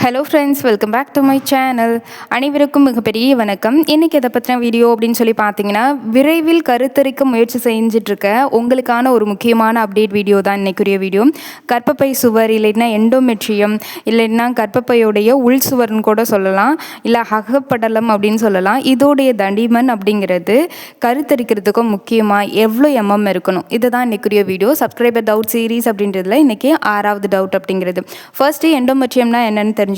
Hello friends, welcome back to my channel. அனைவருக்கும் மிகப்பெரிய வணக்கம். இன்றைக்கி எதை பற்றின வீடியோ அப்படின்னு சொல்லி பார்த்தீங்கன்னா, விரைவில் கருத்தரிக்க முயற்சி செஞ்சிட்ருக்க உங்களுக்கான ஒரு முக்கியமான அப்டேட் வீடியோ தான் இன்றைக்குரிய வீடியோ. கர்ப்பப்பை சுவர் இல்லைன்னா எண்டோமெட்ரியம் இல்லைன்னா கர்ப்பப்பையுடைய உள் சுவர்னு கூட சொல்லலாம், இல்லை அகப்படலம் அப்படின்னு சொல்லலாம். இதோடைய தடிமன் அப்படிங்கிறது கருத்தரிக்கிறதுக்கும் முக்கியமாக எவ்வளோ இருக்கணும், இதுதான் இன்றைக்குரிய வீடியோ. சப்ஸ்கிரைபர் டவுட் சீரீஸ் அப்படின்றதுல இன்றைக்கி 6வது டவுட் அப்படிங்கிறது. ஃபர்ஸ்ட்டு எண்டோமெட்ரியம்னா என்னென்னு தெரிஞ்சுக்கணும்.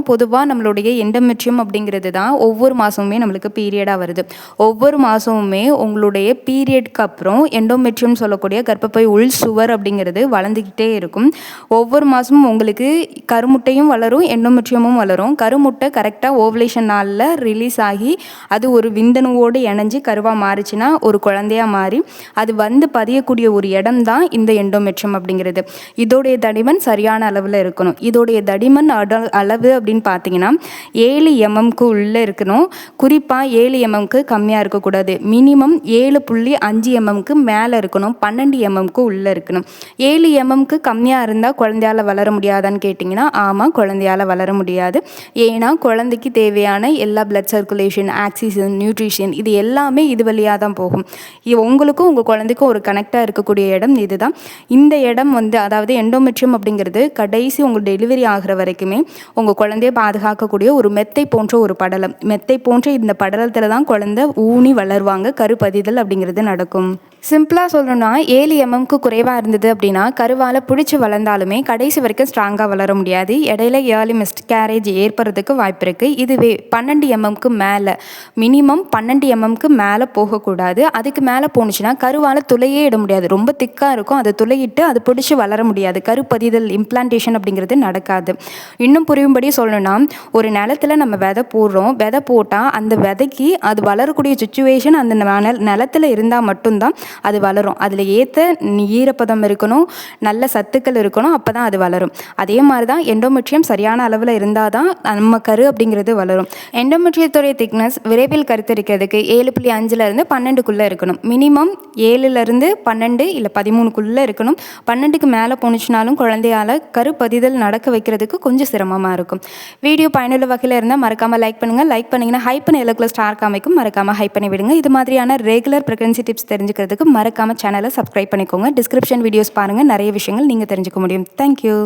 பொதுவாக நம்மளுடைய எண்டோமெட்ரியம் அப்படிங்கிறது தான் ஒவ்வொரு மாதமுமே நம்மளுக்கு பீரியடாக வருது. ஒவ்வொரு மாதமுமே உங்களுடைய பீரியட்க்கு அப்புறம் எண்டோமெட்ரியம் சொல்லக்கூடிய கர்ப்பப்பை உள் சுவர் அப்படிங்கிறது வளர்ந்துக்கிட்டே இருக்கும். ஒவ்வொரு மாதமும் உங்களுக்கு கருமுட்டையும் வளரும், எண்டோமெட்ரியமும் வளரும். கருமுட்டை கரெக்டாக ஓவலேஷன் நாளில் ரிலீஸ் ஆகி அது ஒரு விந்தணுவோடு இணைஞ்சு கருவாக மாறிச்சுன்னா ஒரு குழந்தையாக மாறி அது வந்து பதியக்கூடிய ஒரு இடம் தான் இந்த எண்டோமெட்ரியம் அப்படிங்கிறது. இதோடைய தடிமன் சரியான அளவில் இருக்கணும். இதோடைய தடிமன் அளவு அப்படின்னு பார்த்தீங்கன்னா 7 mmக்கு உள்ளே இருக்கணும். குறிப்பாக 7 mmக்கு கம்மியாக இருக்கக்கூடாது. மினிமம் 7.5 mmக்கு மேலே இருக்கணும். 12 mmக்கு உள்ளே இருக்கணும். 7 mmக்கு கம்மியாக இருந்தால் குழந்தையால் வளர முடியாதான்னு கேட்டிங்கன்னா, ஆமாம், குழந்தையால் வளர முடியாது. ஏன்னா குழந்தைக்கு தேவையான எல்லா பிளட் சர்க்குலேஷன், ஆக்சிஜன், நியூட்ரிஷன் இது எல்லாமே இது வழியாக தான் போகும். உங்களுக்கும் உங்கள் குழந்தைக்கும் ஒரு கனெக்டாக இருக்கக்கூடிய இடம் இதுதான். இந்த இடம் அதாவது எண்டோமெட்ரியம் அப்படிங்கிறது கடைசி உங்கள் டெலிவரி ஆகிற வரைக்குமே உங்கள் குழந்தைய பாதுகாக்கக்கூடிய ஒரு மெத்தை போன்ற ஒரு படலம். மெத்தை போன்ற இந்த படலத்தில் தான் குழந்தை ஊனி வளருவாங்க. கருப்பதிதல் அப்படிங்கிறது நடக்கும். சிம்பிளாக சொல்லணும்னா 7 mmக்கு குறைவாக இருந்தது அப்படின்னா கருவால் பிடிச்சி வளர்ந்தாலுமே கடைசி வரைக்கும் ஸ்ட்ராங்காக வளர முடியாது. இடையில ஏர்லி மிஸ்கேரேஜ் ஏற்படுறதுக்கு வாய்ப்பு இருக்குது. இதுவே 12 mmக்கு மேலே, மினிமம் 12 mmக்கு மேலே போகக்கூடாது. அதுக்கு மேலே போணுச்சுன்னா கருவால் துளையே இட முடியாது. ரொம்ப திக்காக இருக்கும், அதை துளையிட்டு அது பிடிச்சி வளர முடியாது. கருப்பதிதல் இம்ப்ளான்டேஷன் அப்படிங்கிறது நடக்காது. இன்னும் புரியும்படி சொல்லணும்னா, ஒரு நிலத்தில் நம்ம விதை போடுறோம். விதை போட்டால் அந்த விதைக்கு அது வளரக்கூடிய சுச்சுவேஷன் அந்த நிலத்தில் இருந்தால் மட்டும்தான் அது வளரும். அதில் ஏற்ற ஈரப்பதம் இருக்கணும், நல்ல சத்துக்கள் இருக்கணும், அப்போ தான் அது வளரும். அதே மாதிரி தான் எண்டோமெட்ரியம் சரியான அளவில் இருந்தால் தான் நம்ம கரு அப்படிங்கிறது வளரும். எண்டோமெட்ரியத்துடைய திக்னஸ் விரைவில் கருத்தரிக்கிறதுக்கு 7.5லேருந்து 12க்குள்ளே இருக்கணும். மினிமம் 7லேருந்து 12 இல்லை 13க்குள்ளே இருக்கணும். 12க்கு மேலே போணுச்சுனாலும் குழந்தையால் கருப்பதிதல் நடக்க வைக்கிறதுக்கு கொஞ்சம் சிரமமாக இருக்கும். வீடியோ பயனுள்ள வகையில் இருந்தால் மறக்காமல் லைக் பண்ணுங்கள். லைக் பண்ணிங்கன்னா ஹைப் எல்லோக்குள்ள ஸ்டார் காமிக்கும், மறக்காமல் ஹைப் பண்ணி விடுங்க. இது மாதிரியான ரெகுலர் ப்ரெக்னன்சி டிப்ஸ் தெரிஞ்சுக்கிறதுக்கு மறக்காமல் சேனலை சப்ஸ்கிரைப் பண்ணிக்கோங்க. டிஸ்கிரிப்ஷன் வீடியோஸ் பாருங்கள், நிறைய விஷயங்கள் நீங்கள் தெரிஞ்சுக்க முடியும். தேங்க்யூ.